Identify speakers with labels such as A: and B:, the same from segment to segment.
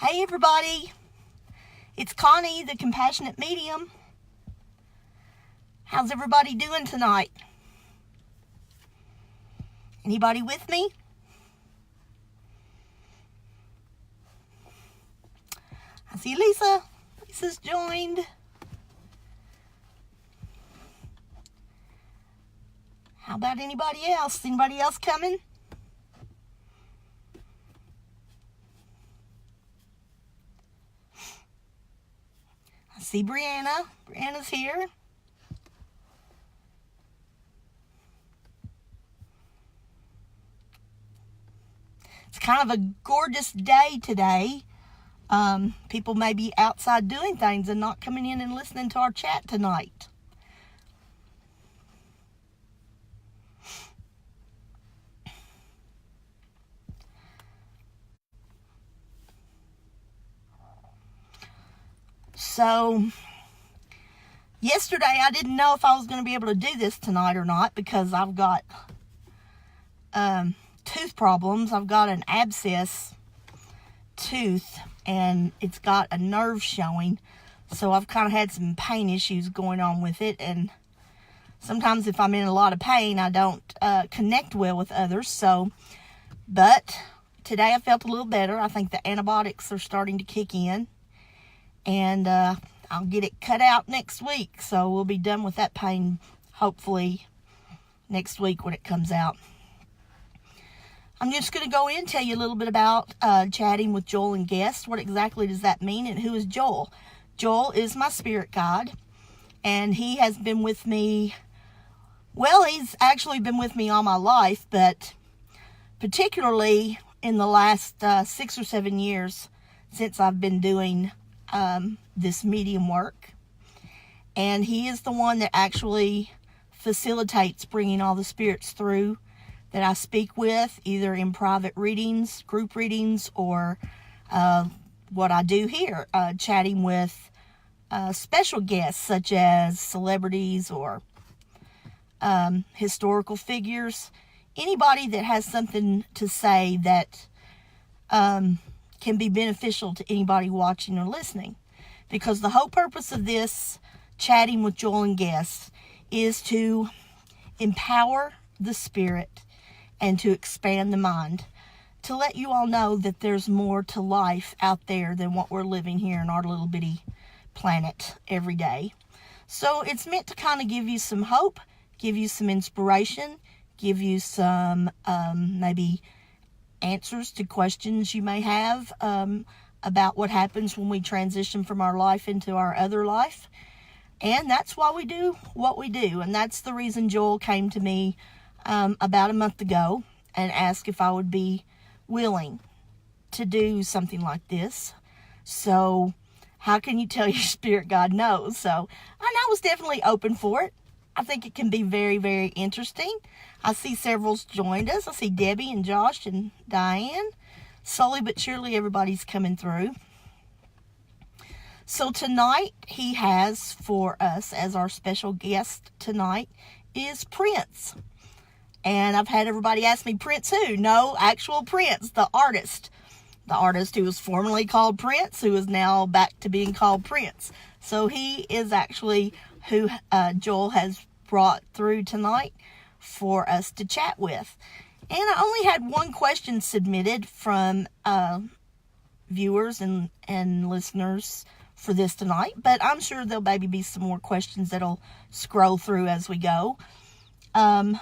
A: Hey everybody, it's Connie, the Compassionate Medium. How's everybody doing tonight? Anybody with me? I see Lisa. Lisa's joined. How about anybody else? Anybody else coming? I see Brianna. Brianna's here. It's kind of a gorgeous day today. People may be outside doing things and not coming in and listening to our chat tonight. So, yesterday I didn't know if I was going to be able to do this tonight or not because I've got tooth problems. I've got an abscess tooth and it's got a nerve showing. So I've kind of had some pain issues going on with it. And sometimes if I'm in a lot of pain, I don't connect well with others. But today I felt a little better. I think the antibiotics are starting to kick in. And I'll get it cut out next week. So we'll be done with that pain, hopefully, next week when it comes out. I'm just going to go in and tell you a little bit about chatting with Joel and guests. What exactly does that mean, and who is Joel? Joel is my spirit guide, and he has been with me, well, he's actually been with me all my life, but particularly in the last 6 or 7 years since I've been doing this medium work. And he is the one that actually facilitates bringing all the spirits through that I speak with, either in private readings, group readings, or what I do here, chatting with special guests such as celebrities or historical figures. Anybody that has something to say that can be beneficial to anybody watching or listening. Because the whole purpose of this chatting with Joel and guests is to empower the spirit and to expand the mind, to let you all know that there's more to life out there than what we're living here in our little bitty planet every day. So it's meant to kind of give you some hope, give you some inspiration, give you some maybe answers to questions you may have about what happens when we transition from our life into our other life. And that's why we do what we do. And that's the reason Joel came to me about a month ago and asked if I would be willing to do something like this. So how can you tell your spirit guide no? So I was definitely open for it. I think it can be very, very interesting. I see several's joined us. I see Debbie and Josh and Diane. Slowly but surely everybody's coming through. So tonight he has for us as our special guest tonight is Prince. And I've had everybody ask me, Prince who? No, actual Prince, the artist. The artist who was formerly called Prince, who is now back to being called Prince. So he is actually who Joel has brought through tonight for us to chat with. And I only had one question submitted from viewers and listeners for this tonight, but I'm sure there'll maybe be some more questions that'll scroll through as we go. Once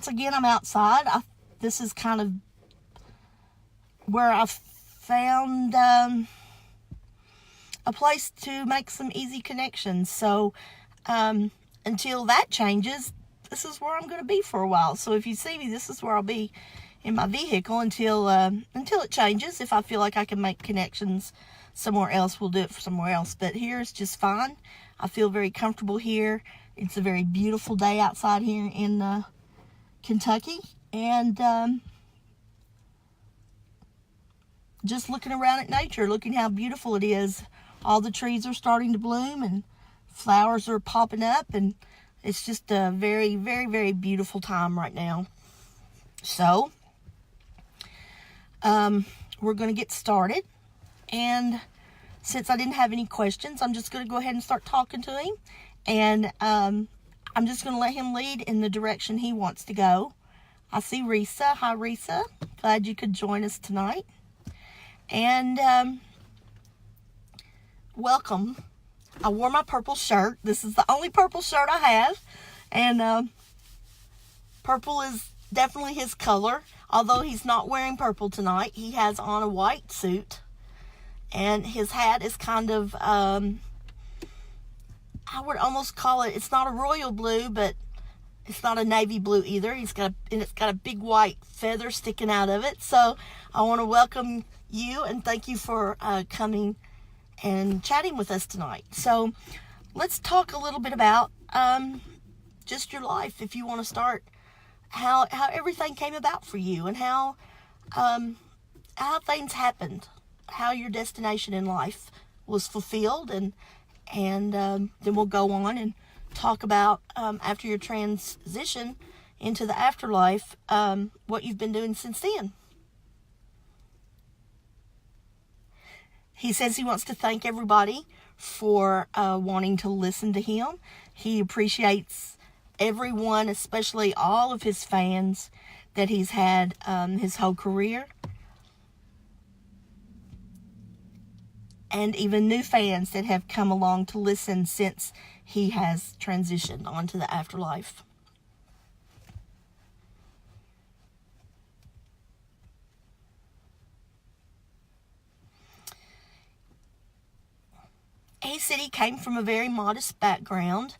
A: again, I'm outside. This is kind of where I've found a place to make some easy connections. So until that changes, this is where I'm going to be for a while. So if you see me, this is where I'll be in my vehicle until it changes. If I feel like I can make connections somewhere else, we'll do it for somewhere else. But here is just fine. I feel very comfortable here. It's a very beautiful day outside here in Kentucky. And just looking around at nature, looking how beautiful it is. All the trees are starting to bloom and flowers are popping up, and it's just a very, very, very beautiful time right now. So, we're going to get started. And since I didn't have any questions, I'm just going to go ahead and start talking to him. And I'm just going to let him lead in the direction he wants to go. I see Risa. Hi, Risa. Glad you could join us tonight. And welcome. I wore my purple shirt. This is the only purple shirt I have. And purple is definitely his color. Although he's not wearing purple tonight. He has on a white suit. And his hat is kind of, I would almost call it, it's not a royal blue, but it's not a navy blue either. It's got a big white feather sticking out of it. So I want to welcome you and thank you for coming and chatting with us tonight. So let's talk a little bit about just your life. If you want to start, how everything came about for you and how things happened, how your destination in life was fulfilled, and then we'll go on and talk about after your transition into the afterlife, what you've been doing since then. He says he wants to thank everybody for wanting to listen to him. He appreciates everyone, especially all of his fans that he's had his whole career. And even new fans that have come along to listen since he has transitioned onto the afterlife. He said he came from a very modest background.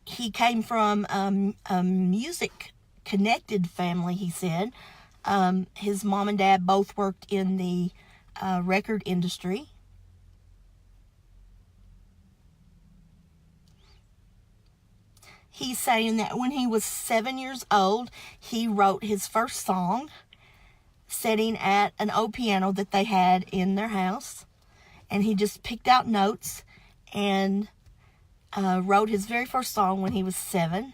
A: He came from a music-connected family, he said. His mom and dad both worked in the record industry. He's saying that when he was 7 years old, he wrote his first song sitting at an old piano that they had in their house. And he just picked out notes and wrote his very first song when he was 7.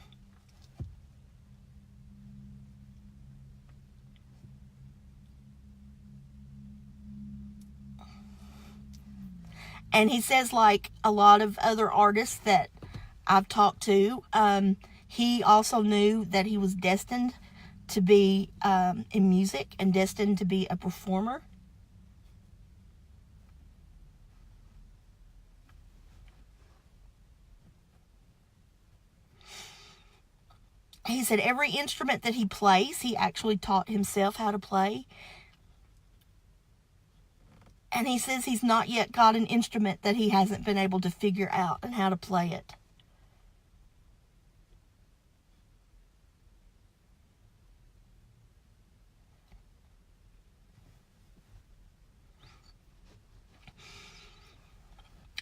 A: And he says, like a lot of other artists that I've talked to, he also knew that he was destined to be in music and destined to be a performer. He said every instrument that he plays, he actually taught himself how to play. And he says he's not yet got an instrument that he hasn't been able to figure out and how to play it.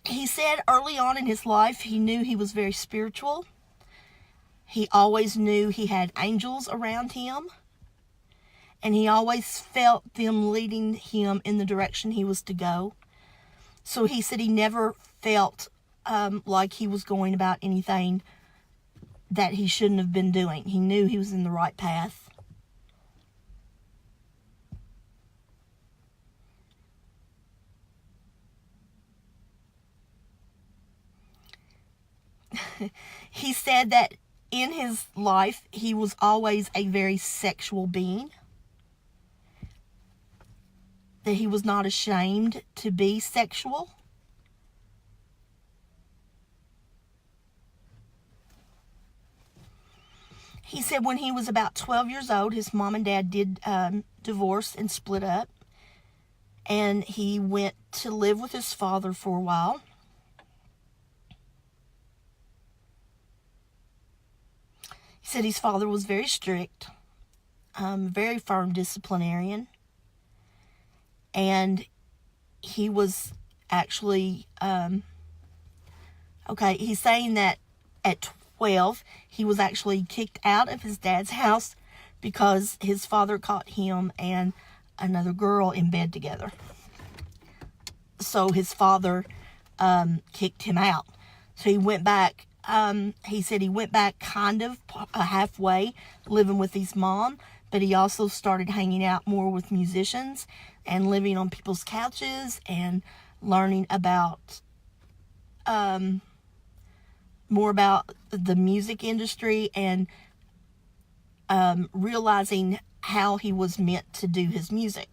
A: He said early on in his life, he knew he was very spiritual. He always knew he had angels around him. And he always felt them leading him in the direction he was to go. So he said he never felt like he was going about anything that he shouldn't have been doing. He knew he was in the right path. He said that in his life, he was always a very sexual being. That he was not ashamed to be sexual. He said when he was about 12 years old, his mom and dad did divorce and split up. And he went to live with his father for a while. He said his father was very strict, very firm disciplinarian. And he was actually, he's saying that at 12, he was actually kicked out of his dad's house because his father caught him and another girl in bed together. So his father kicked him out. So he went back. He said he went back kind of halfway living with his mom, but he also started hanging out more with musicians and living on people's couches and learning about more about the music industry and realizing how he was meant to do his music.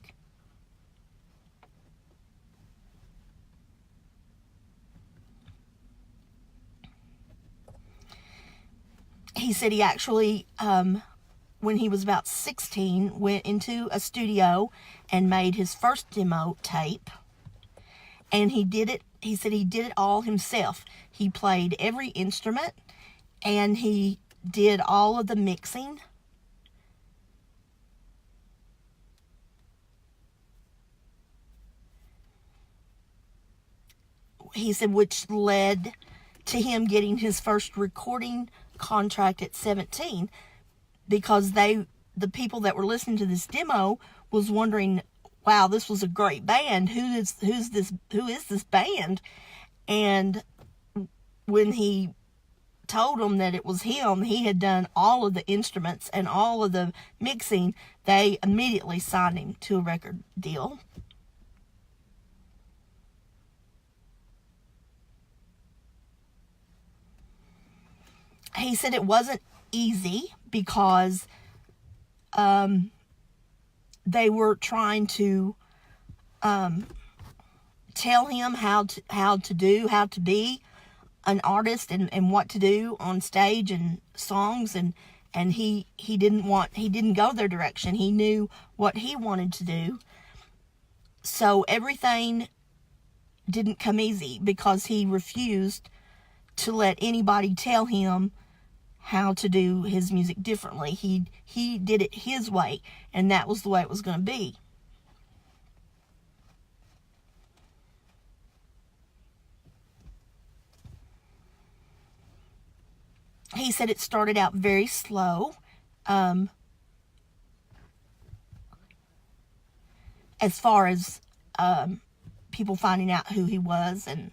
A: He said he actually, when he was about 16, went into a studio and made his first demo tape. And he said he did it all himself. He played every instrument and he did all of the mixing. He said, which led to him getting his first recording contract at 17, because the people that were listening to this demo was wondering, wow, this was a great band. Who is this band? And when he told them that it was him, he had done all of the instruments and all of the mixing, they immediately signed him to a record deal. He said it wasn't easy because they were trying to tell him how to be an artist and what to do on stage and songs, and he didn't go their direction. He knew what he wanted to do. So everything didn't come easy because he refused to let anybody tell him how to do his music differently. He did it his way, and that was the way it was going to be. He said it started out very slow, as far as people finding out who he was and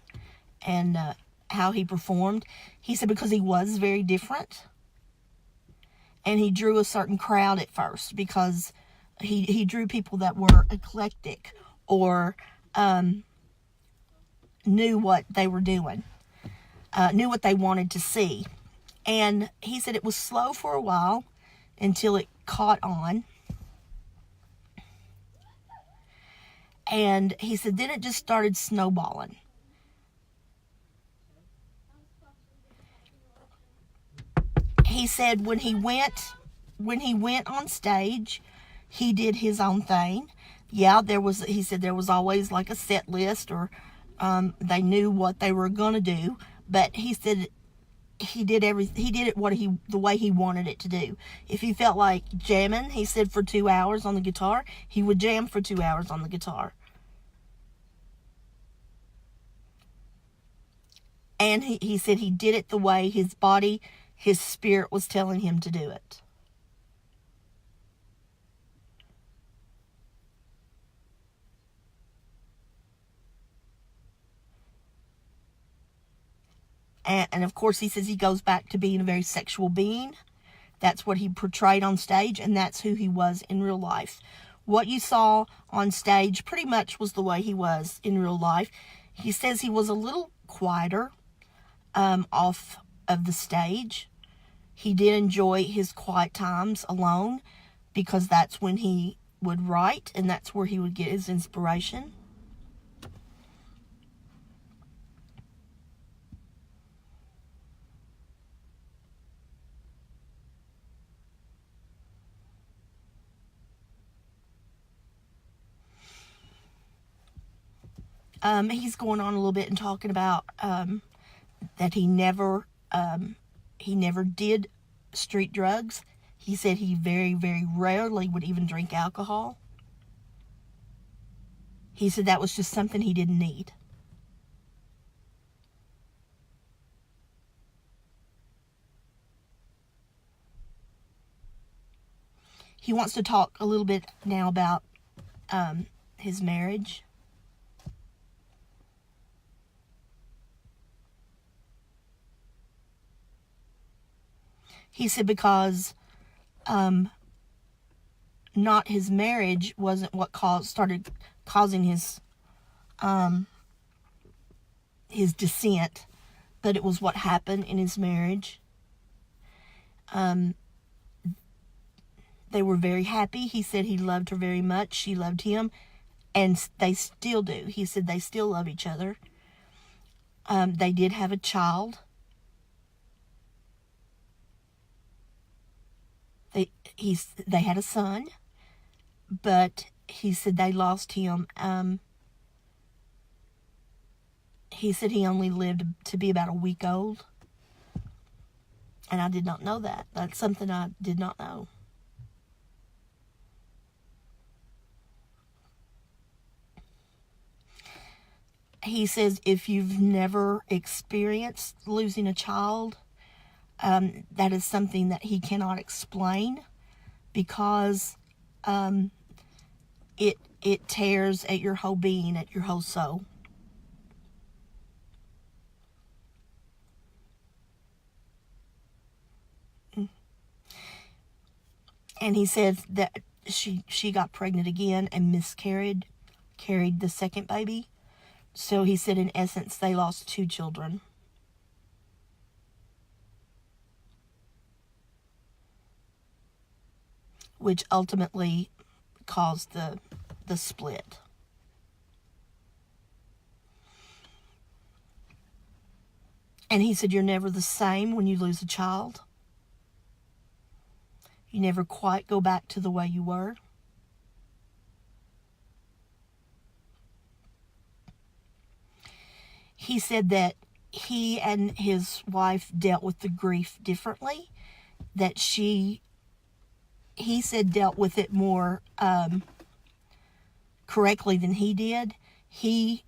A: how he performed. He said because he was very different, and he drew a certain crowd at first because he drew people that were eclectic or knew what they were doing, knew what they wanted to see. And he said it was slow for a while until it caught on. And he said then it just started snowballing. He said when he went on stage, he did his own thing. Yeah, he said there was always like a set list, or they knew what they were going to do, but he said he did it the way he wanted it to do. If he felt like jamming, he said, for 2 hours on the guitar, he would jam for 2 hours on the guitar. And he said he did it the way his body, his spirit was telling him to do it. And of course, he says he goes back to being a very sexual being. That's what he portrayed on stage, and that's who he was in real life. What you saw on stage pretty much was the way he was in real life. He says he was a little quieter off of the stage. He did enjoy his quiet times alone because that's when he would write and that's where he would get his inspiration. He's going on a little bit and talking about that he never did street drugs. He said he very, very rarely would even drink alcohol. He said that was just something he didn't need. He wants to talk a little bit now about his marriage. He said because not his marriage wasn't what started causing his descent, but it was what happened in his marriage. They were very happy. He said he loved her very much. She loved him, and they still do. He said they still love each other. They did have a child. They had a son, but he said they lost him. He said he only lived to be about a week old. And I did not know that. That's something I did not know. He says if you've never experienced losing a child, that is something that he cannot explain, because it tears at your whole being, at your whole soul. And he says that she got pregnant again and carried the second baby. So he said in essence they lost 2 children. Which ultimately caused the split. And he said you're never the same when you lose a child. You never quite go back to the way you were. He said that he and his wife dealt with the grief differently. That he said dealt with it more correctly than he did. He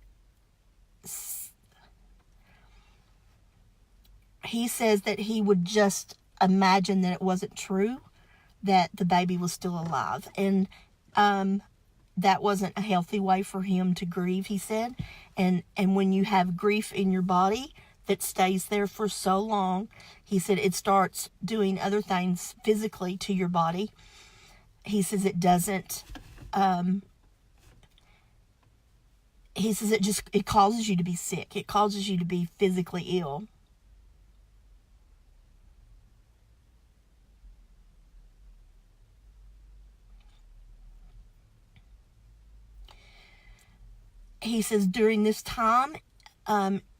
A: says that he would just imagine that it wasn't true, that the baby was still alive. And that wasn't a healthy way for him to grieve, he said. And when you have grief in your body that stays there for so long, he said it starts doing other things physically to your body. He says it doesn't, he says it causes you to be sick. It causes you to be physically ill. He says during this time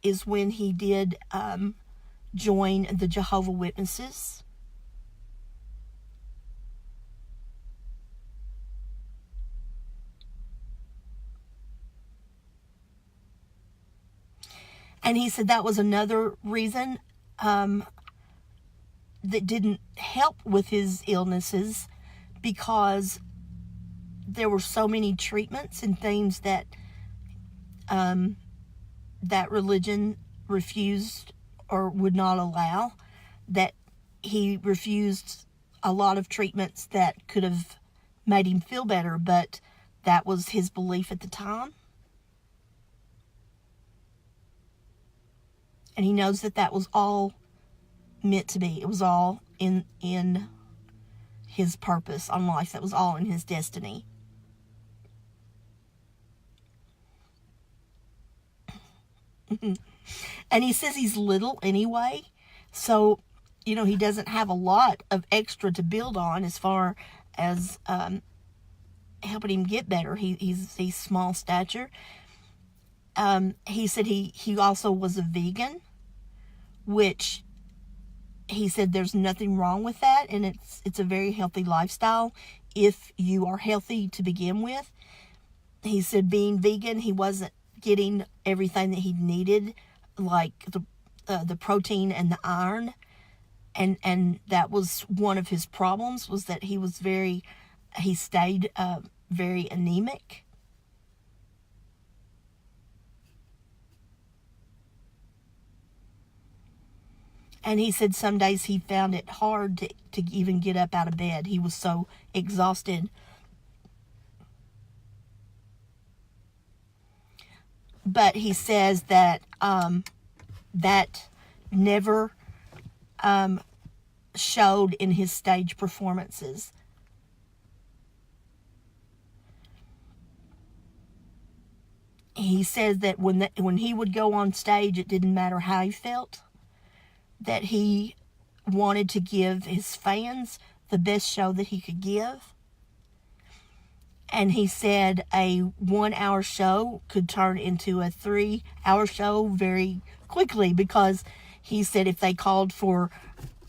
A: is when he did join the Jehovah's Witnesses. And he said that was another reason that didn't help with his illnesses, because there were so many treatments and things that that religion refused or would not allow, that he refused a lot of treatments that could have made him feel better, but that was his belief at the time. And he knows that was all meant to be. It was all in his purpose on life. That was all in his destiny. And he says he's little anyway, so he doesn't have a lot of extra to build on as far as helping him get better. He's small stature. He said he also was a vegan, which he said there's nothing wrong with that, and it's a very healthy lifestyle if you are healthy to begin with. He said being vegan, he wasn't getting everything that he needed, like the protein and the iron, and that was one of his problems, was that he stayed very anemic. And he said some days he found it hard to even get up out of bed. He was so exhausted. But he says that that never showed in his stage performances. he says that when he would go on stage, it didn't matter how he felt, that he wanted to give his fans the best show that he could give. And he said a 1 hour show could turn into a 3 hour show very quickly, because he said if they called for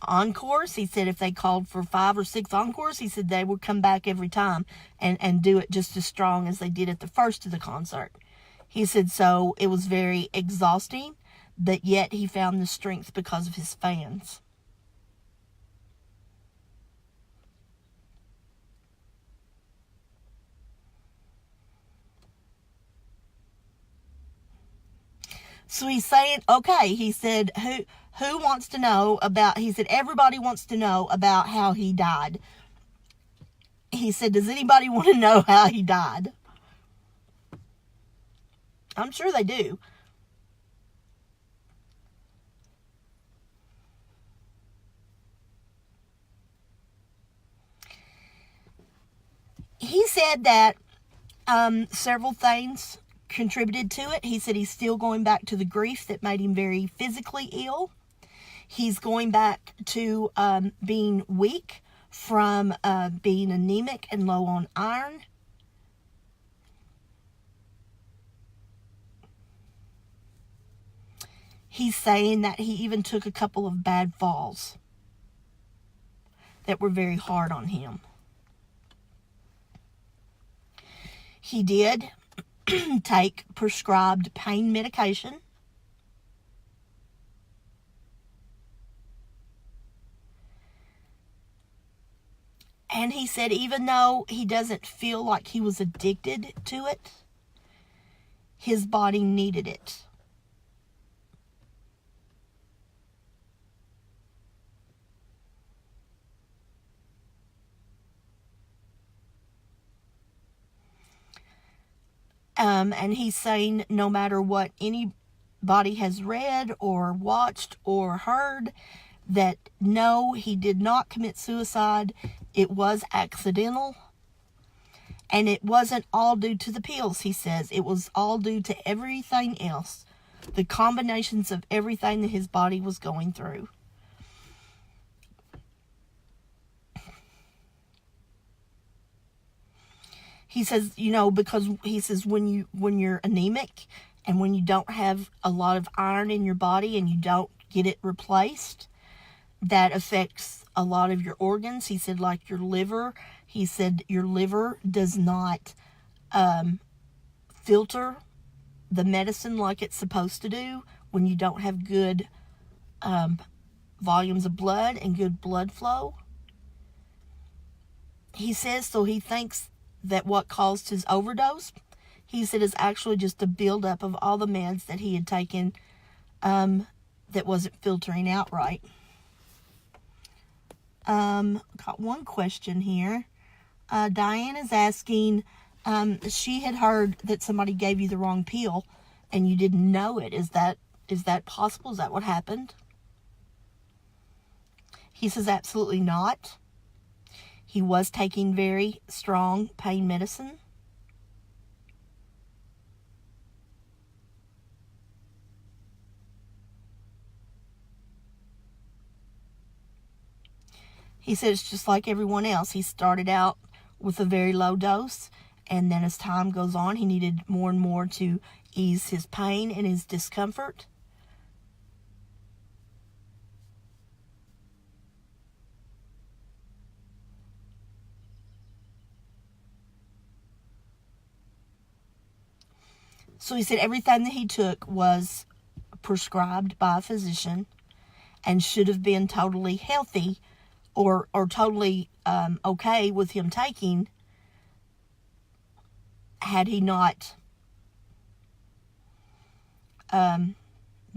A: encores, he said if they called for 5 or 6 encores, he said they would come back every time and do it just as strong as they did at the first of the concert. He said so it was very exhausting, but yet he found the strength because of his fans. So he's saying, okay, he said, who wants to know about, he said, everybody wants to know about how he died. He said, does anybody want to know how he died? I'm sure they do. He said that several things contributed to it. He said he's still going back to the grief that made him very physically ill. He's going back to being weak from being anemic and low on iron. He's saying that he even took a couple of bad falls that were very hard on him. He did take prescribed pain medication. And he said even though he doesn't feel like he was addicted to it, his body needed it. And he's saying no matter what anybody has read or watched or heard, that no, he did not commit suicide. It was accidental. And it wasn't all due to the pills, he says. It was all due to everything else. The combinations of everything that his body was going through. He says, because he says when you're anemic and when you don't have a lot of iron in your body and you don't get it replaced, that affects a lot of your organs. He said like your liver. He said your liver does not filter the medicine like it's supposed to do when you don't have good volumes of blood and good blood flow. He says so he thinks that what caused his overdose, he said, is actually just a buildup of all the meds that he had taken that wasn't filtering out right. Got one question here. Diane is asking, she had heard that somebody gave you the wrong pill and you didn't know it. Is that possible? Is that what happened? He says absolutely not. He was taking very strong pain medicine. He said it's just like everyone else. He started out with a very low dose, and then as time goes on, he needed more and more to ease his pain and his discomfort. So he said everything that he took was prescribed by a physician and should have been totally healthy or totally okay with him taking had he not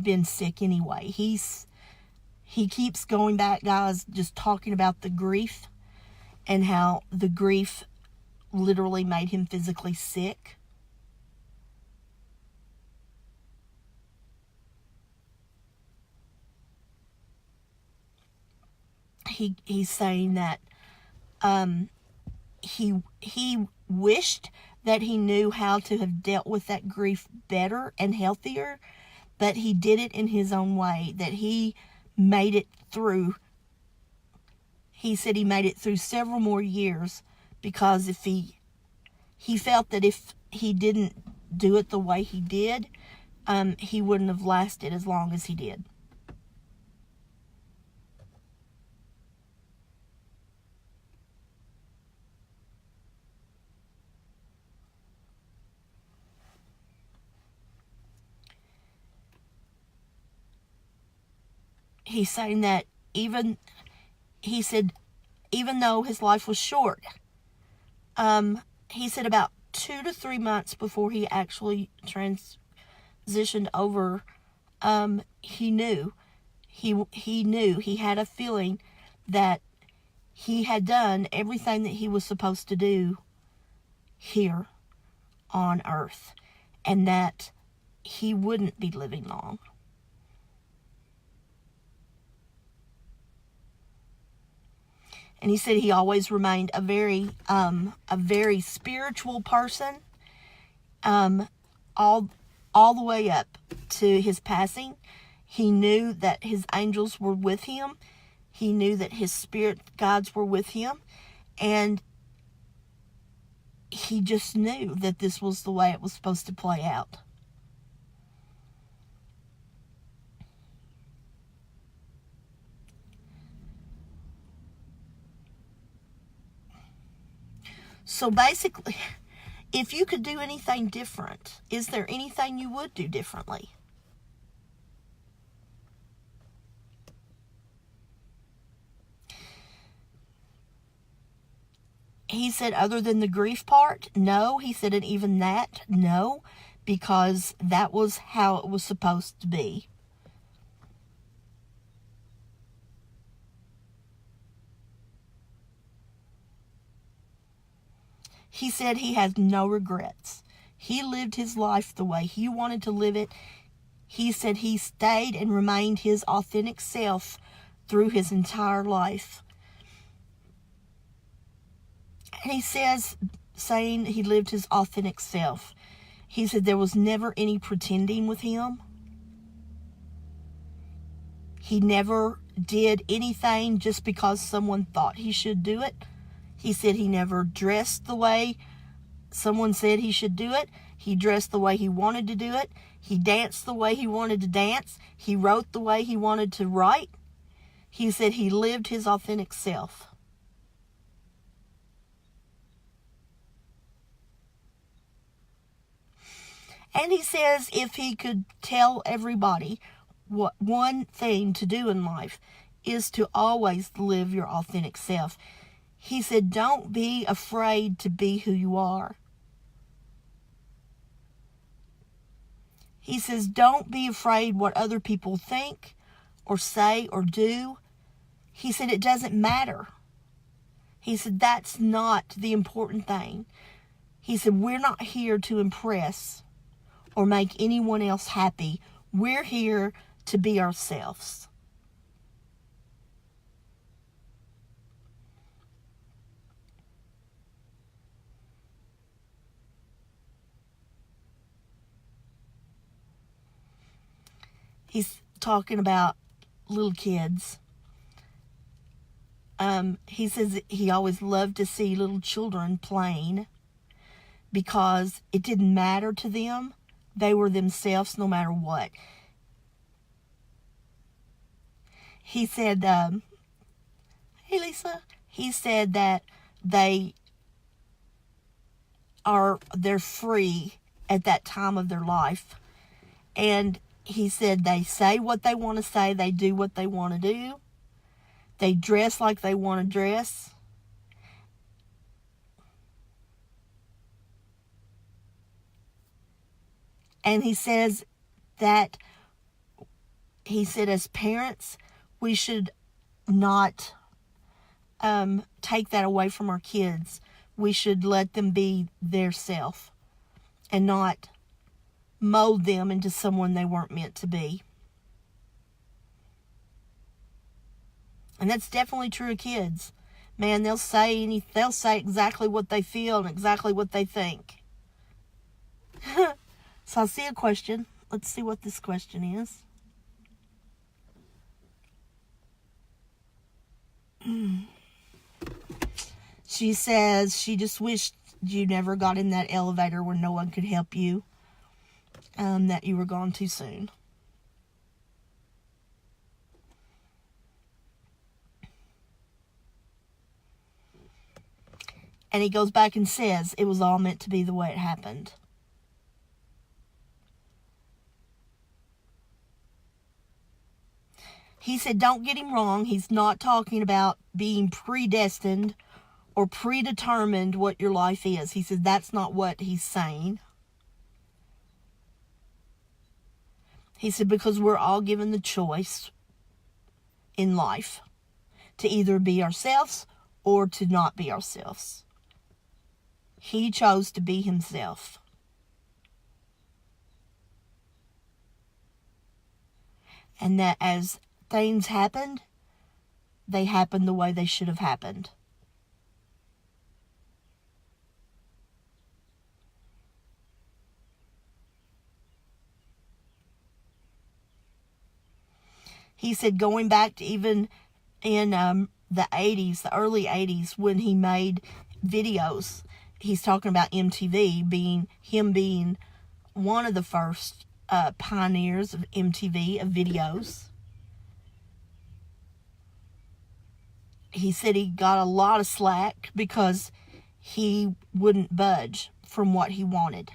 A: been sick anyway. He keeps going back, guys, just talking about the grief and how the grief literally made him physically sick. He's saying that he wished that he knew how to have dealt with that grief better and healthier, but he did it in his own way, that he made it through. He said he made it through several more years, because if he felt that if he didn't do it the way he did, he wouldn't have lasted as long as he did. He's saying that even though his life was short, he said about 2 to 3 months before he actually transitioned over, he knew he had a feeling that he had done everything that he was supposed to do here on earth, and that he wouldn't be living long. And he said he always remained a very spiritual person, all the way up to his passing. He knew that his angels were with him. He knew that his spirit guides were with him. And he just knew that this was the way it was supposed to play out. So basically, if you could do anything different, is there anything you would do differently? He said, other than the grief part, no. He said, and even that, no, because that was how it was supposed to be. He said he has no regrets. He lived his life the way he wanted to live it. He said he stayed and remained his authentic self through his entire life. And he says, saying he lived his authentic self, he said there was never any pretending with him. He never did anything just because someone thought he should do it. He said he never dressed the way someone said he should do it. He dressed the way he wanted to do it. He danced the way he wanted to dance. He wrote the way he wanted to write. He said he lived his authentic self. And he says if he could tell everybody what one thing to do in life is to always live your authentic self. He said, don't be afraid to be who you are. He says, don't be afraid what other people think or say or do. He said, it doesn't matter. He said, that's not the important thing. He said, we're not here to impress or make anyone else happy. We're here to be ourselves. He's talking about little kids. He says he always loved to see little children playing because it didn't matter to them. They were themselves no matter what. He said, hey Lisa, he said that they're free at that time of their life. And he said they say what they want to say, they do what they want to do, they dress like they want to dress. And he says that, he said as parents, we should not take that away from our kids. We should let them be their self and not mold them into someone they weren't meant to be. And that's definitely true of kids. Man, they'll say exactly what they feel and exactly what they think. So I see a question. Let's see what this question is. She says she just wished you never got in that elevator where no one could help you. That you were gone too soon. And he goes back and says it was all meant to be the way it happened. He said, don't get him wrong. He's not talking about being predestined or predetermined what your life is. He said that's not what he's saying. He said because we're all given the choice in life to either be ourselves or to not be ourselves. He chose to be himself. And that as things happened, they happened the way they should have happened. He said going back to even in the 80s, the early 80s, when he made videos, he's talking about MTV being one of the first pioneers of MTV, of videos. He said he got a lot of slack because he wouldn't budge from what he wanted.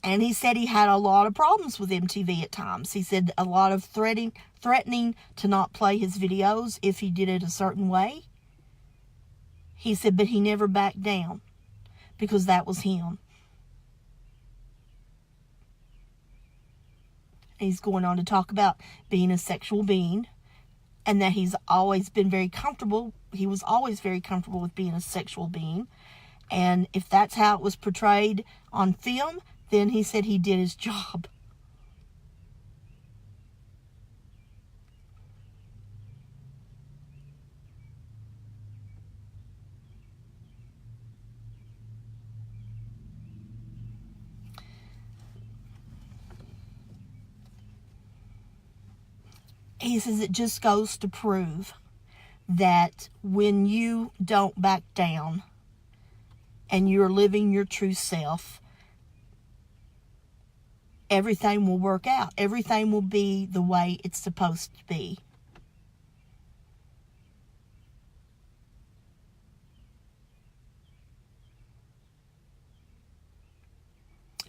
A: And he said he had a lot of problems with MTV at times. He said a lot of threatening to not play his videos if he did it a certain way. He said, but he never backed down because that was him. He's going on to talk about being a sexual being and that he's always been very comfortable. He was always very comfortable with being a sexual being. And if that's how it was portrayed on film, then he said he did his job. He says it just goes to prove that when you don't back down and you're living your true self, everything will work out. Everything will be the way it's supposed to be.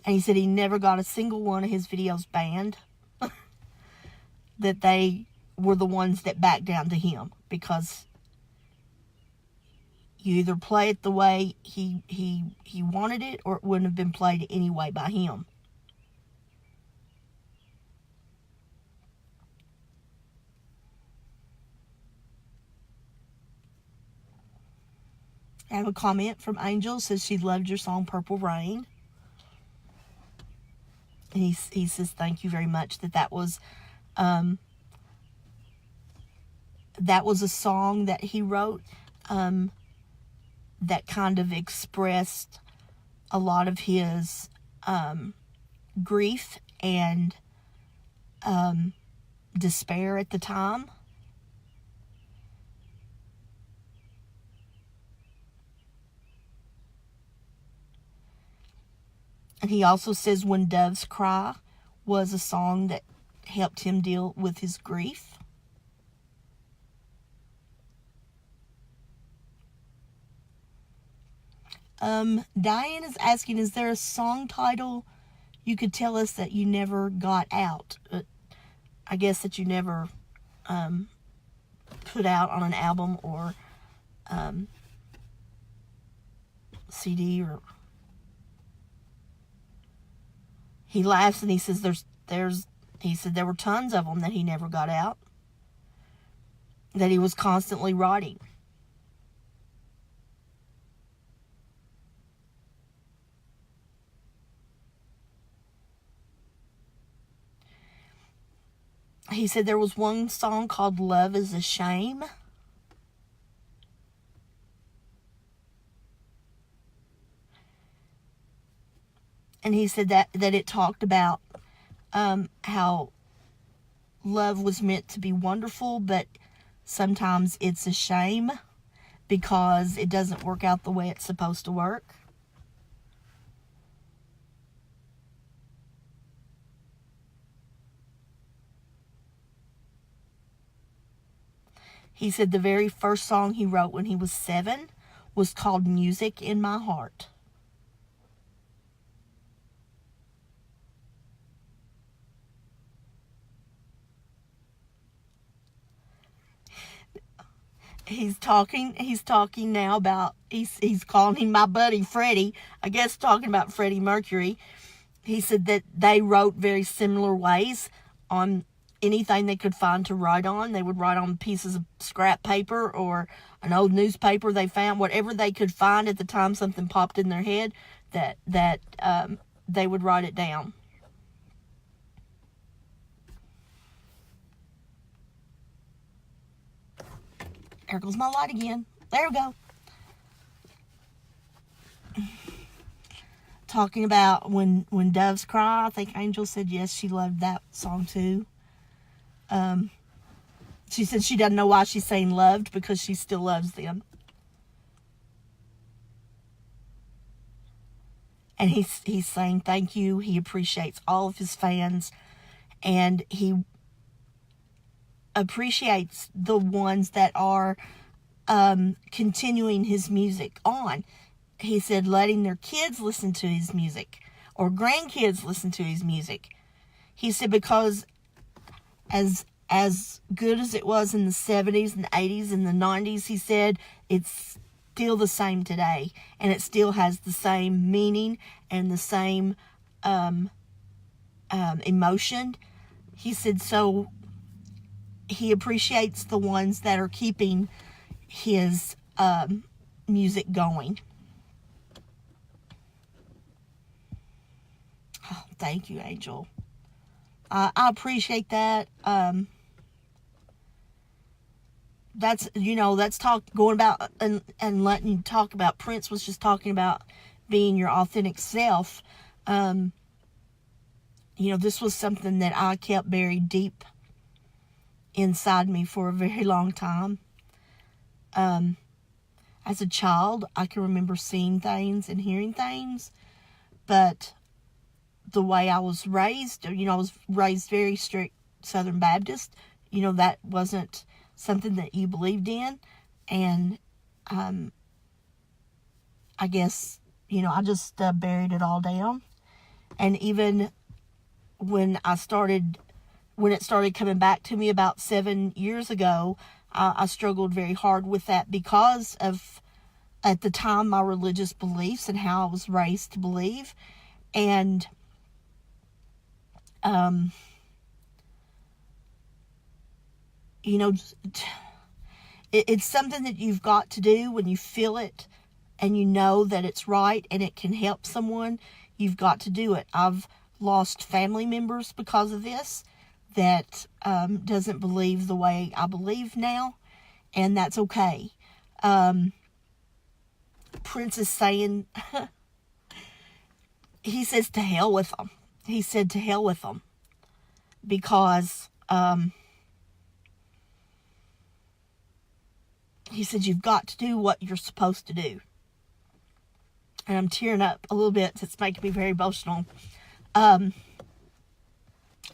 A: And he said he never got a single one of his videos banned. That they were the ones that backed down to him, because you either play it the way he wanted it, or it wouldn't have been played anyway by him. I have a comment from Angel. Says she loved your song Purple Rain. And he says thank you very much. That was a song that he wrote that kind of expressed a lot of his grief and despair at the time. And he also says When Doves Cry was a song that helped him deal with his grief. Diane is asking, is there a song title you could tell us that you never got out? I guess that you never put out on an album or CD. Or he laughs and he says he said there were tons of them that he never got out, that he was constantly writing. He said there was one song called Love is a Shame. And he said that it talked about how love was meant to be wonderful, but sometimes it's a shame because it doesn't work out the way it's supposed to work. He said the very first song he wrote when he was 7 was called Music in My Heart. He's talking now about, he's calling him my buddy Freddie, I guess talking about Freddie Mercury. He said that they wrote very similar ways on anything they could find to write on. They would write on pieces of scrap paper or an old newspaper they found, whatever they could find at the time something popped in their head, that they would write it down. There goes my light again. There we go. Talking about when doves cry. I think Angel said yes, she loved that song too. She said she doesn't know why she's saying loved, because she still loves them. And he's saying thank you. He appreciates all of his fans, and he appreciates the ones that are continuing his music on. He said letting their kids listen to his music or grandkids listen to his music. He said because as good as it was in the 70s and 80s and the 90s, he said it's still the same today, and it still has the same meaning and the same emotion. He said so he appreciates the ones that are keeping his music going. Oh, thank you, Angel. I appreciate that. That's going about and letting you talk about. Prince was just talking about being your authentic self. This was something that I kept buried deep inside me for a very long time. As a child, I can remember seeing things and hearing things, but the way I was raised, I was raised very strict Southern Baptist. That wasn't something that you believed in, and I guess I just buried it all down. And even when it started coming back to me about 7 years ago, I struggled very hard with that because of, at the time, my religious beliefs and how I was raised to believe. And it's something that you've got to do when you feel it and you know that it's right and it can help someone. You've got to do it. I've lost family members because of this that doesn't believe the way I believe now, and that's okay. Prince is saying, he says to hell with them. He said to hell with them because he said you've got to do what you're supposed to do. And I'm tearing up a little bit. It's making me very emotional.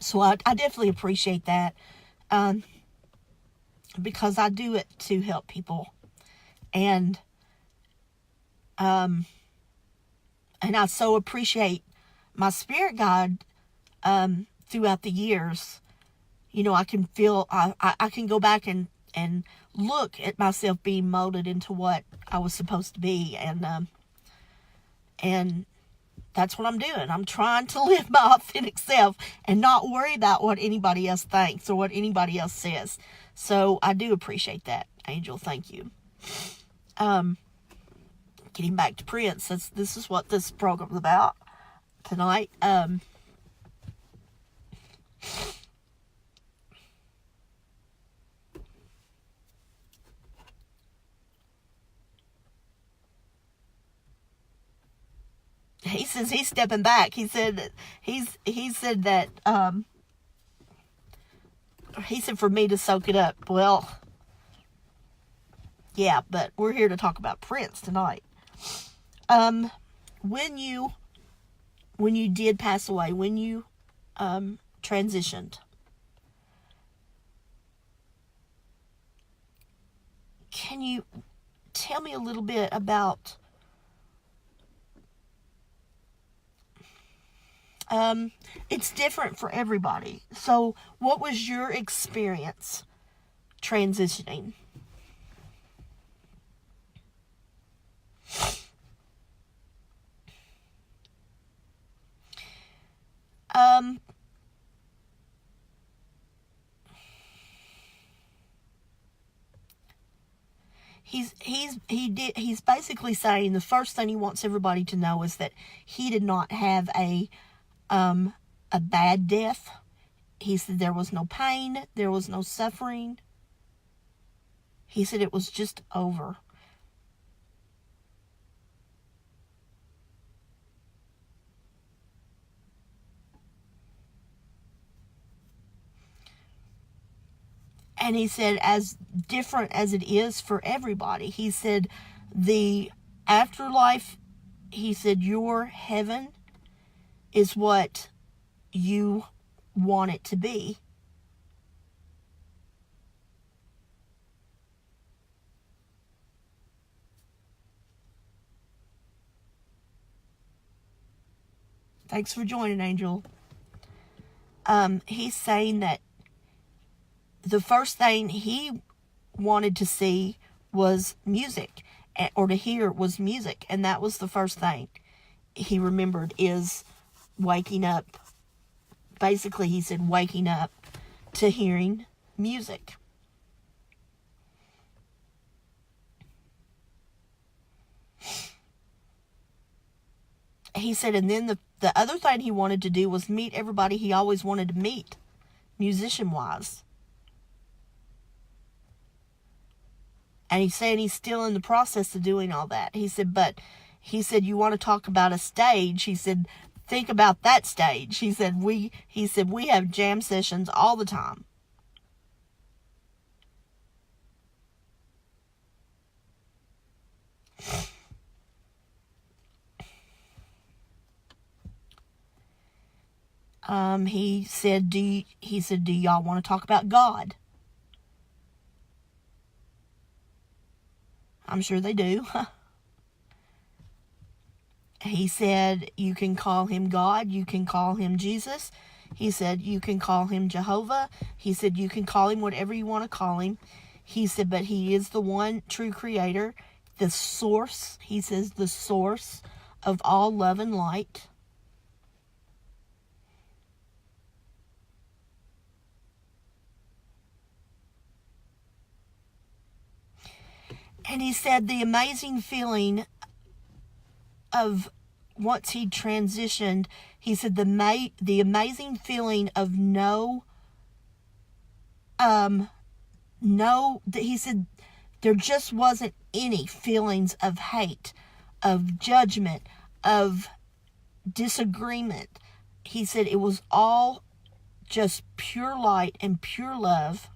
A: So I definitely appreciate that, because I do it to help people, and I so appreciate my spirit guide throughout the years. I can feel I can go back and look at myself being molded into what I was supposed to be, and that's what I'm doing. I'm trying to live my authentic self and not worry about what anybody else thinks or what anybody else says. So I do appreciate that, Angel. Thank you. Getting back to Prince, this is what this program's about tonight. he says he's stepping back. He said that he said for me to soak it up. Well, yeah, but we're here to talk about Prince tonight. When you did pass away, when you transitioned, can you tell me a little bit about it's different for everybody. So what was your experience transitioning? He's basically saying the first thing he wants everybody to know is that he did not have a bad death. He said there was no pain, there was no suffering. He said it was just over. And he said, as different as it is for everybody, he said, the afterlife, he said, your heaven is what you want it to be. Thanks for joining, Angel. He's saying that the first thing he wanted to see was music, or to hear was music, and that was the first thing he remembered, is waking up. Basically, he said waking up to hearing music. He said, and then the other thing he wanted to do was meet everybody he always wanted to meet, musician-wise. And he's saying he's still in the process of doing all that. He said, but he said, you want to talk about a stage? He said, think about that stage. He said, we have jam sessions all the time. He said, do y'all want to talk about God? I'm sure they do. He said, you can call him God, you can call him Jesus. He said, you can call him Jehovah. He said, you can call him whatever you want to call him. He said, but he is the one true creator, the source. He says, the source of all love and light. And he said the amazing feeling of once he transitioned, he said the amazing feeling of he said there just wasn't any feelings of hate, of judgment, of disagreement. He said it was all just pure light and pure love.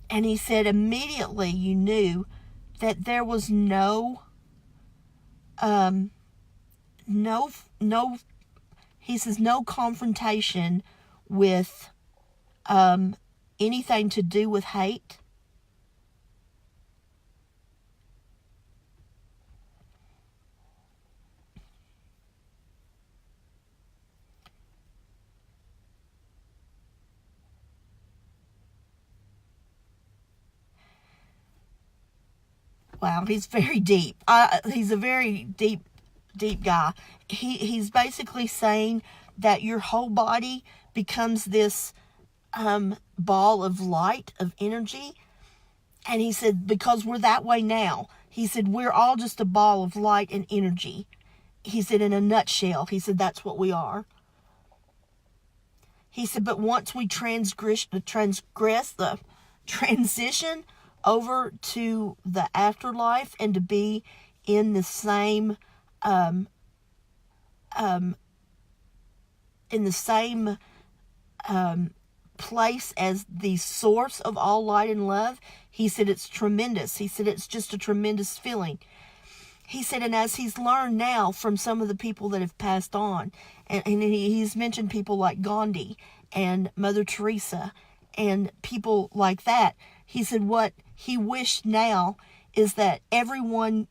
A: And he said immediately you knew that there was no, he says no confrontation with anything to do with hate. Wow, he's very deep. He's a very deep guy. He's basically saying that your whole body becomes this ball of light, of energy. And he said, because we're that way now, he said, we're all just a ball of light and energy. He said, in a nutshell, he said, that's what we are. He said, but once we transgress the transition over to the afterlife and to be in the same um, in the same place as the source of all light and love, he said it's tremendous. He said it's just a tremendous feeling. He said, and as he's learned now from some of the people that have passed on, and he's mentioned people like Gandhi and Mother Teresa and people like that, he said what he wished now is that everyone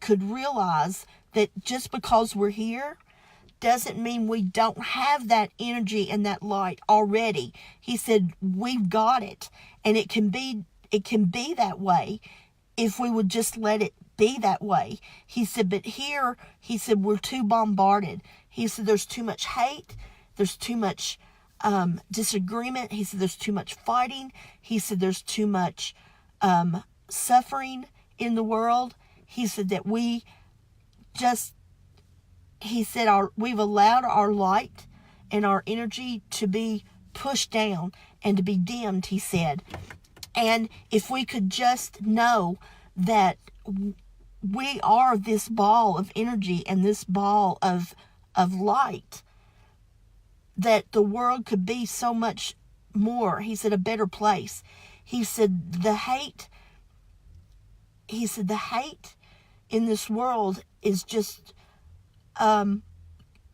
A: could realize that just because we're here doesn't mean we don't have that energy and that light already. He said we've got it, and it can be that way if we would just let it be that way. He said, but here, he said, we're too bombarded. He said there's too much hate, there's too much disagreement. He said there's too much fighting. He said there's too much suffering in the world. He said that we just, he said we've allowed our light and our energy to be pushed down and to be dimmed, he said. And if we could just know that we are this ball of energy and this ball of light, that the world could be so much more, he said, a better place. He said the hate in this world is just,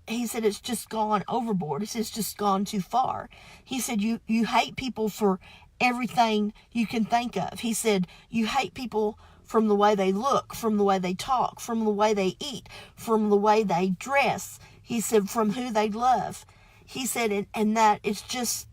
A: he said it's just gone overboard. He said it's just gone too far. He said you hate people for everything you can think of. He said you hate people from the way they look, from the way they talk, from the way they eat, from the way they dress. He said from who they love. He said, and that it's just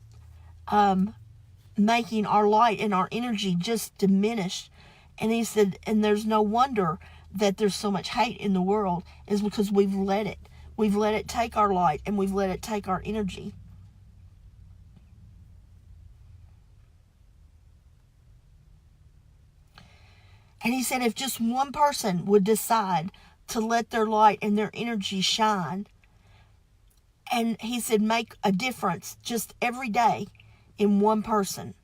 A: making our light and our energy just diminish. And he said, and there's no wonder that there's so much hate in the world, is because we've let it. We've let it take our light, and we've let it take our energy. And he said if just one person would decide to let their light and their energy shine, and he said make a difference just every day in one person.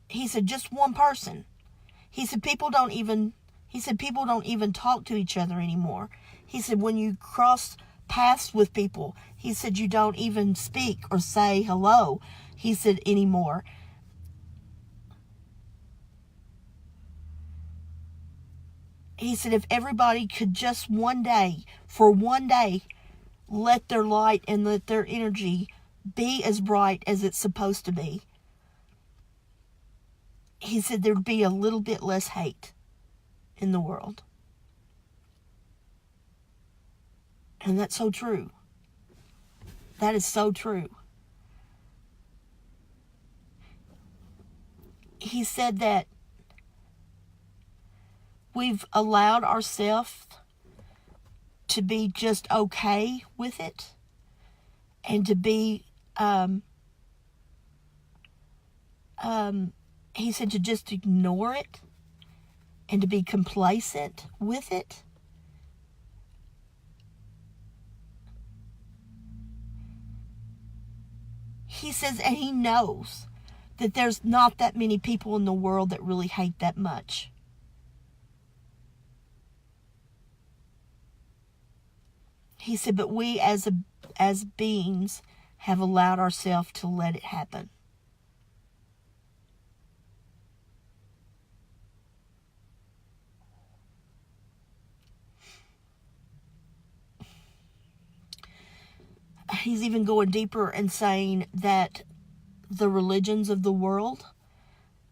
A: He said just one person. He said people don't even talk to each other anymore. He said when you cross paths with people, he said you don't even speak or say hello, he said, anymore. He said if everybody could just for one day, let their light and let their energy be as bright as it's supposed to be, he said there'd be a little bit less hate in the world. And that's so true. That is so true. He said that we've allowed ourselves to be just okay with it, and to be, he said to just ignore it and to be complacent with it. He says, and he knows that there's not that many people in the world that really hate that much. He said, but we as beings have allowed ourselves to let it happen. He's even going deeper and saying that the religions of the world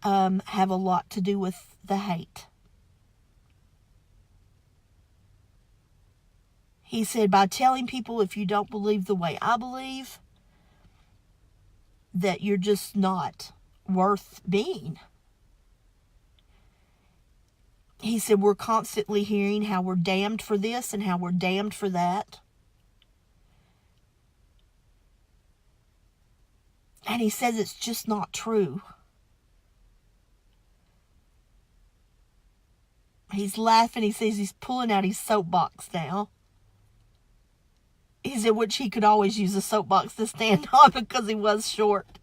A: have a lot to do with the hate. He said, by telling people if you don't believe the way I believe, that you're just not worth being. He said, we're constantly hearing how we're damned for this and how we're damned for that. And he says it's just not true. He's laughing. He says he's pulling out his soapbox now. He said, which he could always use a soapbox to stand on because he was short.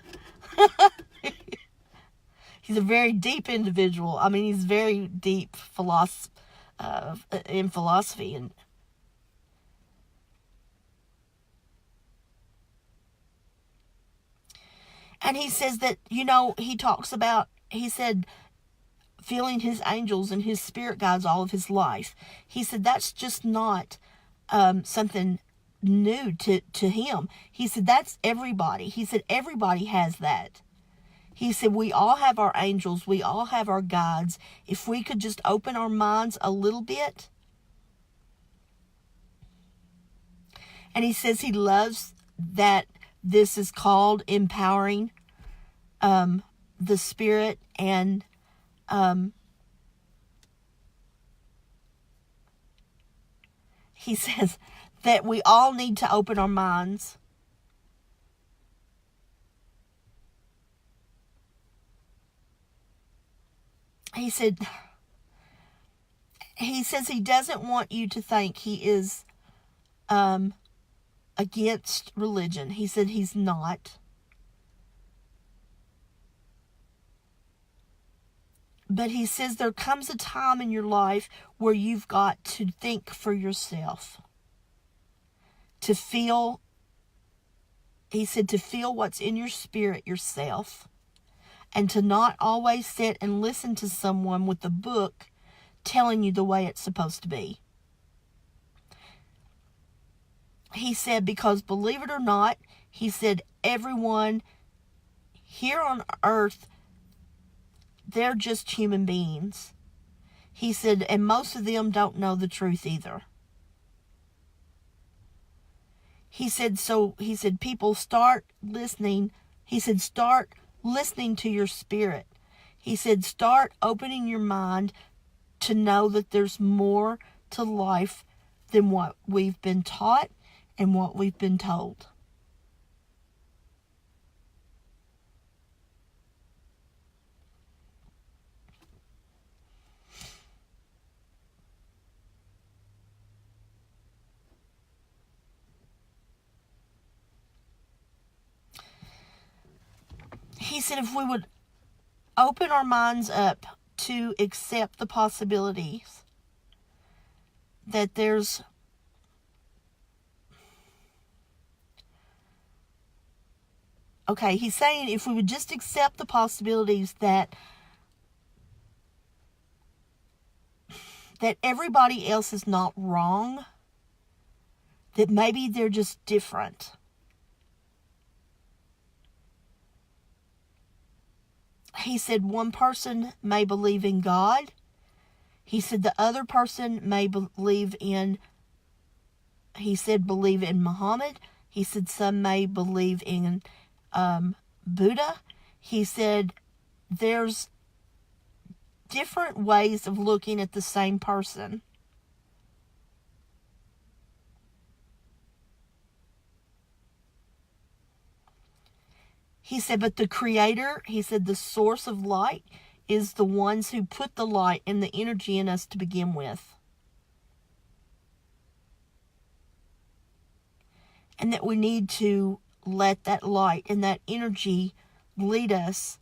A: He's a very deep individual. I mean, he's very deep in philosophy. And he says that, he talks about, he said, feeling his angels and his spirit guides all of his life. He said that's just not something new to him. He said that's everybody. He said everybody has that. He said we all have our angels. We all have our guides. If we could just open our minds a little bit. And he says he loves that this is called empowering the spirit, and he says that we all need to open our minds. He says he doesn't want you to think he is against religion. He said he's not. But he says there comes a time in your life where you've got to think for yourself. To feel what's in your spirit yourself. And to not always sit and listen to someone with a book telling you the way it's supposed to be. He said, because believe it or not, he said, everyone here on earth, they're just human beings. He said, and most of them don't know the truth either. He said, people start listening. He said, start listening to your spirit. He said, start opening your mind to know that there's more to life than what we've been taught and what we've been told. He said if we would open our minds up to accept the possibilities that there's he's saying if we would just accept the possibilities that everybody else is not wrong, that maybe they're just different. He said one person may believe in God. He said the other person may believe in Muhammad. He said some may believe in Buddha. He said there's different ways of looking at the same person. He said, but the creator, he said, the source of light is the ones who put the light and the energy in us to begin with. And that we need to let that light and that energy lead us.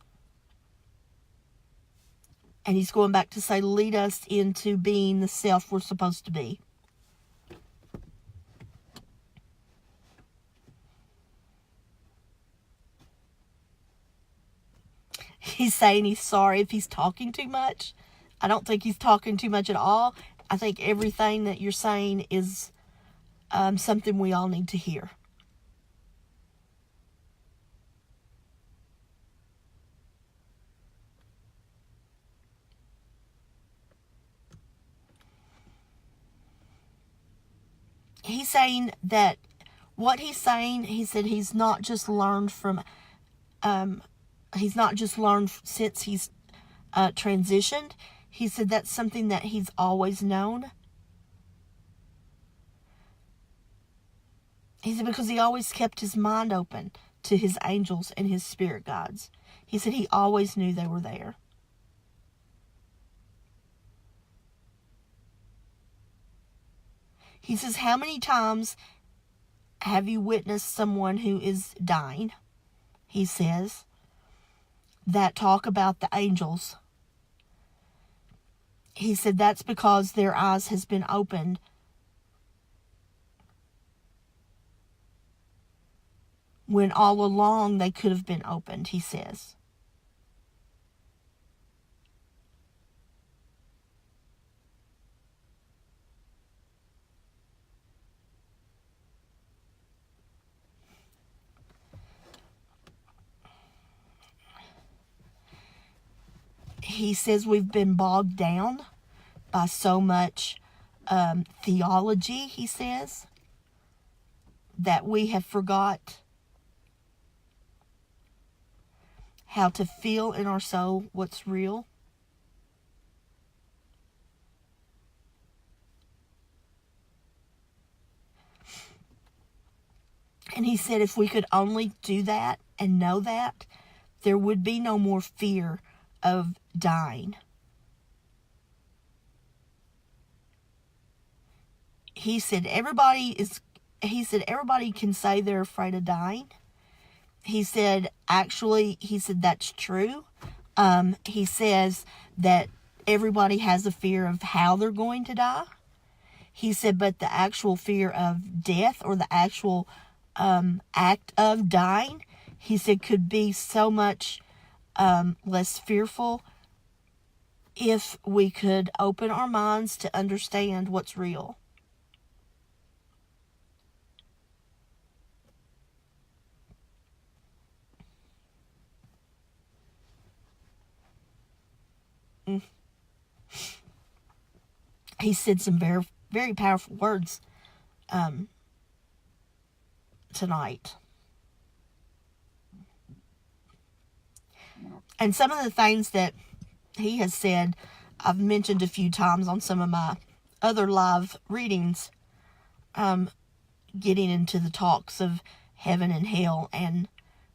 A: And he's going back to say, lead us into being the self we're supposed to be. He's saying he's sorry if he's talking too much. I don't think he's talking too much at all. I think everything that you're saying is something we all need to hear. He's saying that what he's saying, he said he's not just learned from, since he's transitioned. He said that's something that he's always known. He said because he always kept his mind open to his angels and his spirit guides. He said he always knew they were there. He says, how many times have you witnessed someone who is dying? He says, that talk about the angels. He said that's because their eyes has been opened when all along they could have been opened, he says. He says we've been bogged down by so much theology, he says, that we have forgot how to feel in our soul what's real. And he said if we could only do that and know that, there would be no more fear of dying. He said everybody can say they're afraid of dying. He said that's true. He says that everybody has a fear of how they're going to die. He said, but the actual fear of death, or the actual act of dying, he said could be so much less fearful if we could open our minds to understand what's real. He said some very, very powerful words tonight. And some of the things that he has said, I've mentioned a few times on some of my other live readings, getting into the talks of heaven and hell and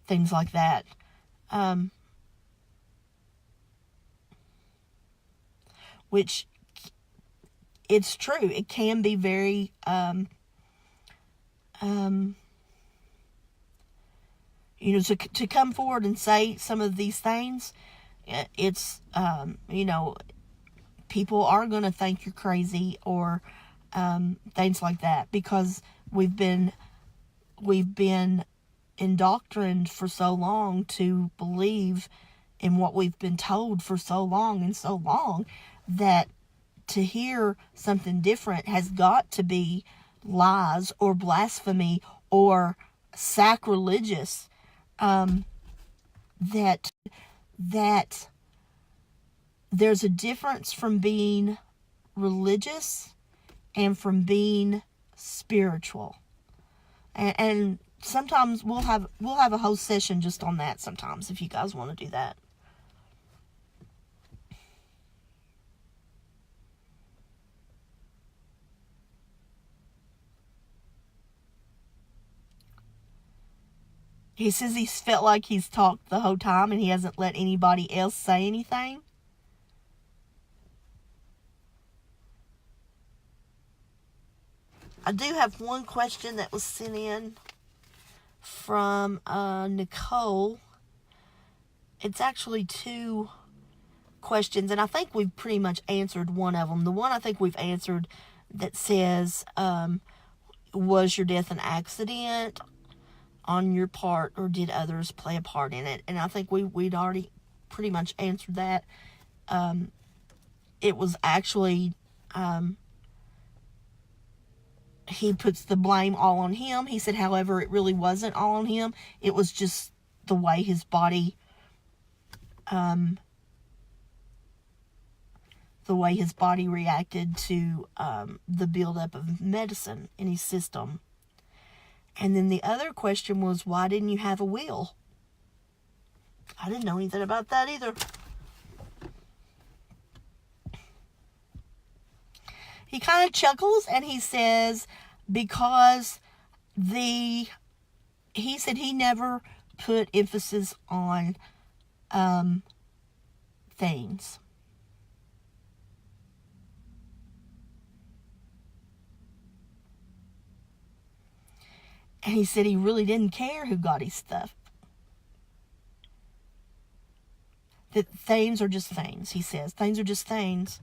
A: things like that. Which, it's true. It can be very, to come forward and say some of these things, it's, people are going to think you're crazy, or things like that, because we've been indoctrined for so long to believe in what we've been told for so long and so long, that to hear something different has got to be lies or blasphemy or sacrilegious. That there's a difference from being religious and from being spiritual. And sometimes we'll have a whole session just on that sometimes, if you guys want to do that. He says he's felt like he's talked the whole time and he hasn't let anybody else say anything. I do have one question that was sent in from Nicole. It's actually two questions, and I think we've pretty much answered one of them. The one I think we've answered, that says, was your death an accident on your part, or did others play a part in it? And I think we'd already pretty much answered that. It was actually, he puts the blame all on him. He said, however, it really wasn't all on him. It was just the way his body, reacted to the buildup of medicine in his system. And then the other question was, why didn't you have a will? I didn't know anything about that either. He kind of chuckles and he says, because he said he never put emphasis on things. And he said he really didn't care who got his stuff. that things are just things, he says. Things are just things.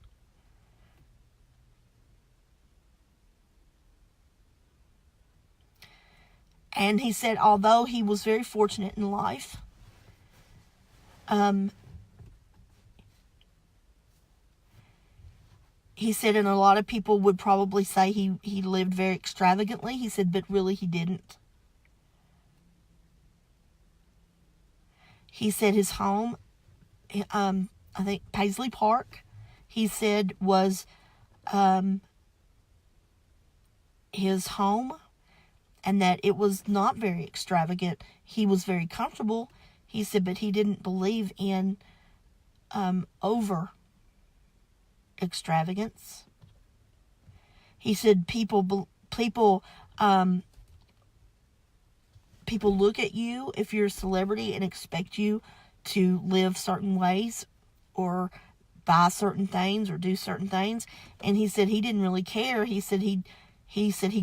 A: And he said, although he was very fortunate in life, he said, and a lot of people would probably say he lived very extravagantly. He said, but really he didn't. He said his home, I think Paisley Park, he said was his home, and that it was not very extravagant. He was very comfortable. He said, but he didn't believe in over extravagance. He said people look at you if you're a celebrity and expect you to live certain ways or buy certain things or do certain things. And he said he didn't really care. He said he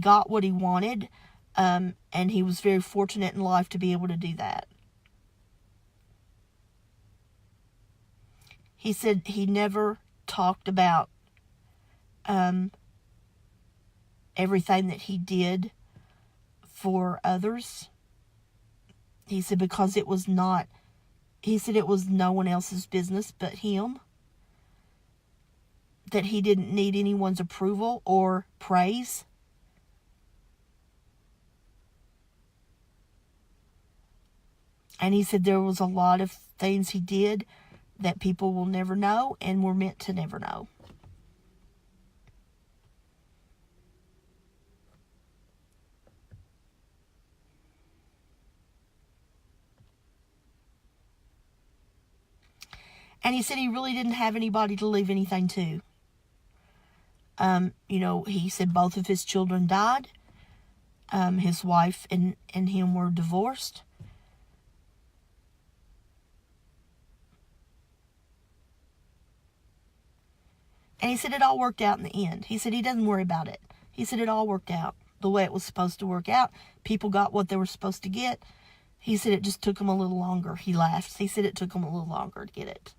A: got what he wanted, and he was very fortunate in life to be able to do that. He said he never talked about everything that he did for others. He said because it was no one else's business but him. That he didn't need anyone's approval or praise. And he said there was a lot of things he did that people will never know and were meant to never know. And he said he really didn't have anybody to leave anything to. He said both of his children died. His wife and him were divorced. And he said it all worked out in the end. He said he doesn't worry about it. He said it all worked out the way it was supposed to work out. People got what they were supposed to get. He said it just took him a little longer. He laughed. He said it took him a little longer to get it.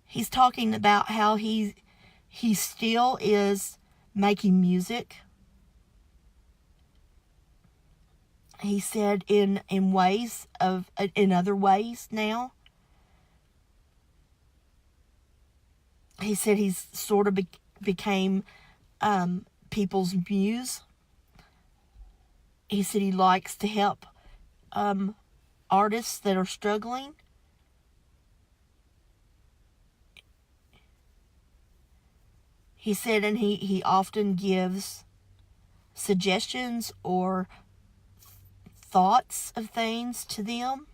A: He's talking about how he still is making music. He said in other ways now. He said he's sort of became people's muse. He said he likes to help artists that are struggling. He said, and he often gives suggestions or thoughts of things to them.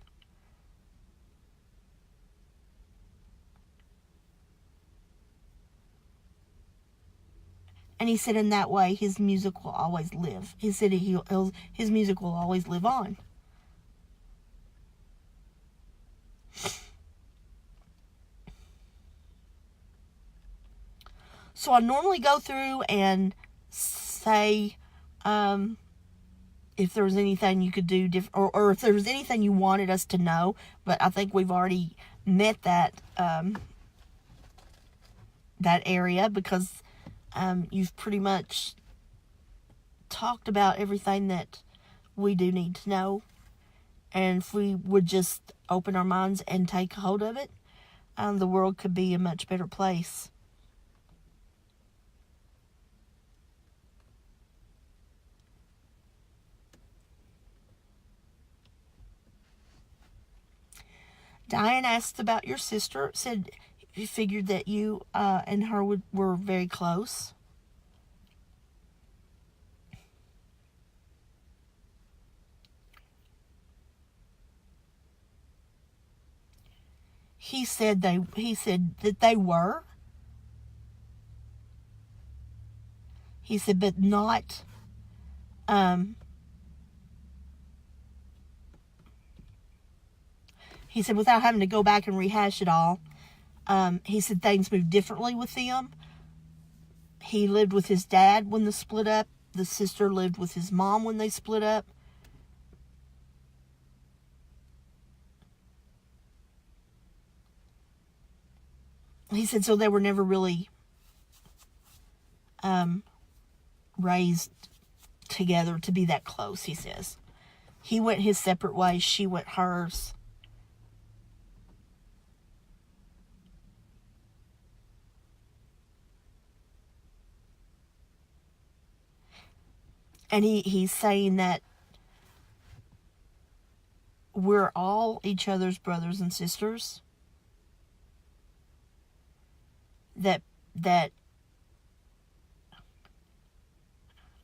A: And he said in that way, his music will always live. He said his music will always live on. So I normally go through and say if there was anything you could do different, or if there was anything you wanted us to know. But I think we've already met that area, because you've pretty much talked about everything that we do need to know. And if we would just open our minds and take hold of it, the world could be a much better place. Diane asked about your sister, said he figured that you and her were very close. He said that they were. He said, but not he said, without having to go back and rehash it all, he said things moved differently with them. He lived with his dad when they split up. The sister lived with his mom when they split up. He said, so they were never really raised together to be that close, he says. He went his separate ways. She went hers. And he's saying that we're all each other's brothers and sisters. That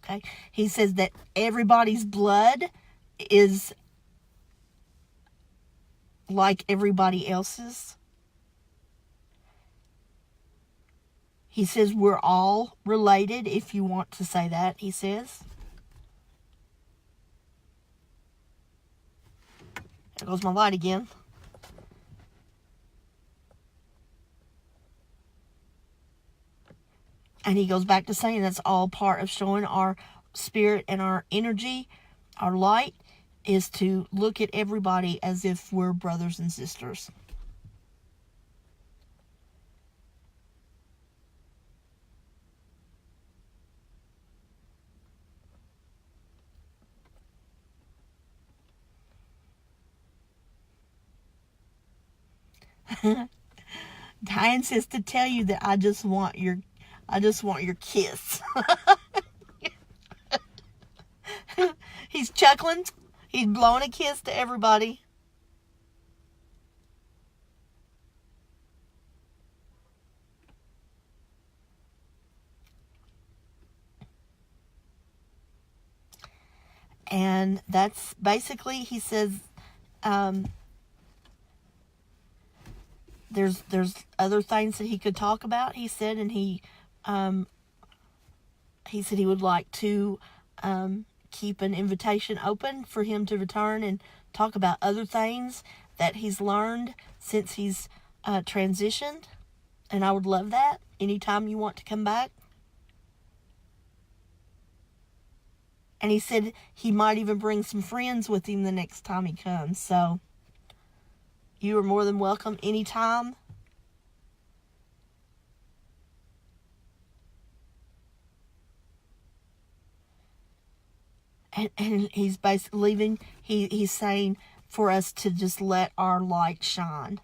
A: okay, he says that everybody's blood is like everybody else's. He says we're all related, if you want to say that, he says. There goes my light again. And he goes back to saying that's all part of showing our spirit and our energy, our light, is to look at everybody as if we're brothers and sisters. Diane says to tell you that I just want your kiss. He's chuckling. He's blowing a kiss to everybody. And that's basically, he says, there's other things that he could talk about, he said, and he said he would like to keep an invitation open for him to return and talk about other things that he's learned since he's transitioned. And I would love that anytime you want to come back. And he said he might even bring some friends with him the next time he comes. So you are more than welcome anytime. And he's basically leaving. He's saying for us to just let our light shine.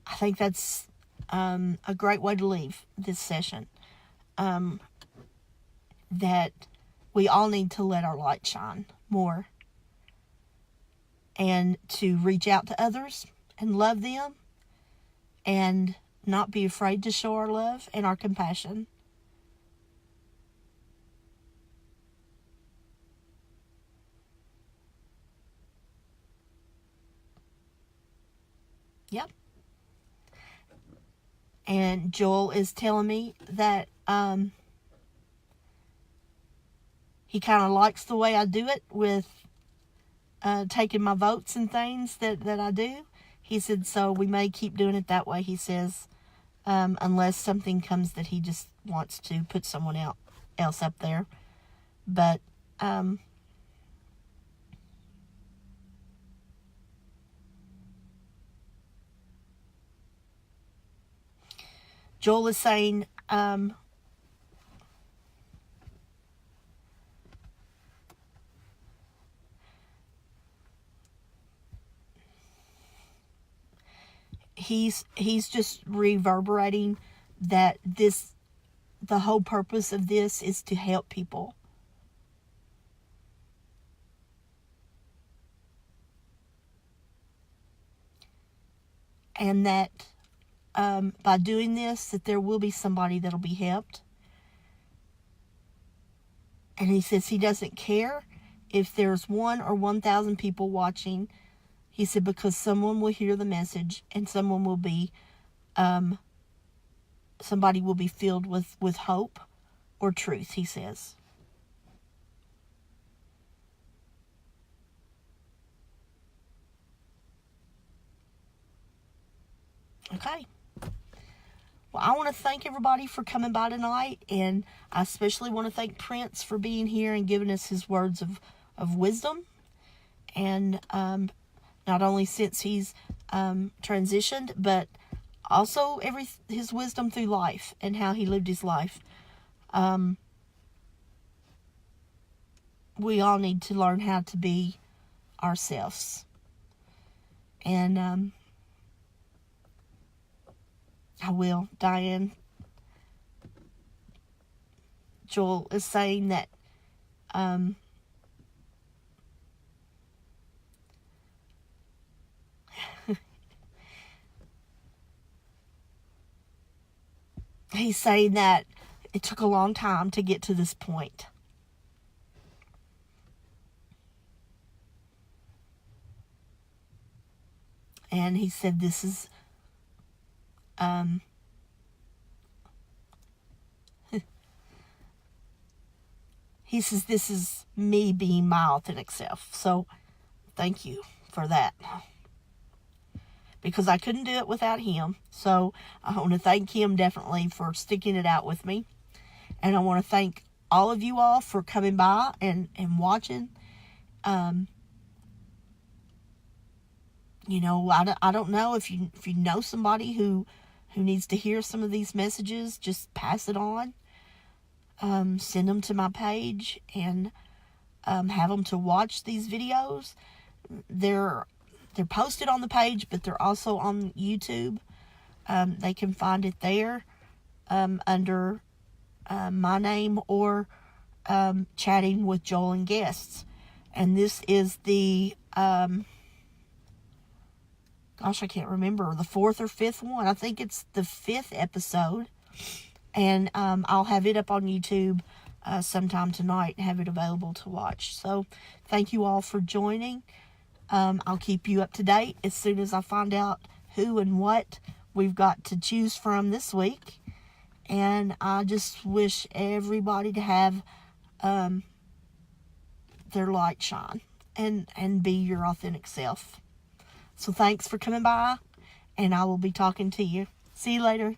A: I think that's a great way to leave this session. That we all need to let our light shine more. And to reach out to others and love them. And not be afraid to show our love and our compassion. Yep. And Joel is telling me that he kind of likes the way I do it with taking my votes and things that I do. He said, so we may keep doing it that way, he says, unless something comes that he just wants to put someone else up there. But Joel is saying he's just reverberating that the whole purpose of this is to help people. And that by doing this, that there will be somebody that'll be helped. And he says he doesn't care if there's 1 or 1,000 people watching. He said, because someone will hear the message and someone will be somebody will be filled with hope or truth, he says. Okay. Well, I want to thank everybody for coming by tonight, and I especially want to thank Prince for being here and giving us his words of wisdom. And not only since he's transitioned, but also his wisdom through life and how he lived his life. We all need to learn how to be ourselves. And I will. Diane, Joel is saying that he's saying that it took a long time to get to this point. And he said this is he says this is me being my authentic self. So thank you for that, because I couldn't do it without him. So I want to thank him definitely for sticking it out with me. And I want to thank all of you all for coming by and watching. You know, I don't know if you know somebody who needs to hear some of these messages, just pass it on. Send them to my page and have them to watch these videos. They're posted on the page, but they're also on YouTube. They can find it there under my name or Chatting with Joel and Guests. And this is the gosh, I can't remember, the 4th or 5th one. I think it's the 5th episode. And I'll have it up on YouTube sometime tonight and have it available to watch. So thank you all for joining. I'll keep you up to date as soon as I find out who and what we've got to choose from this week. And I just wish everybody to have their light shine and be your authentic self. So thanks for coming by, and I will be talking to you. See you later.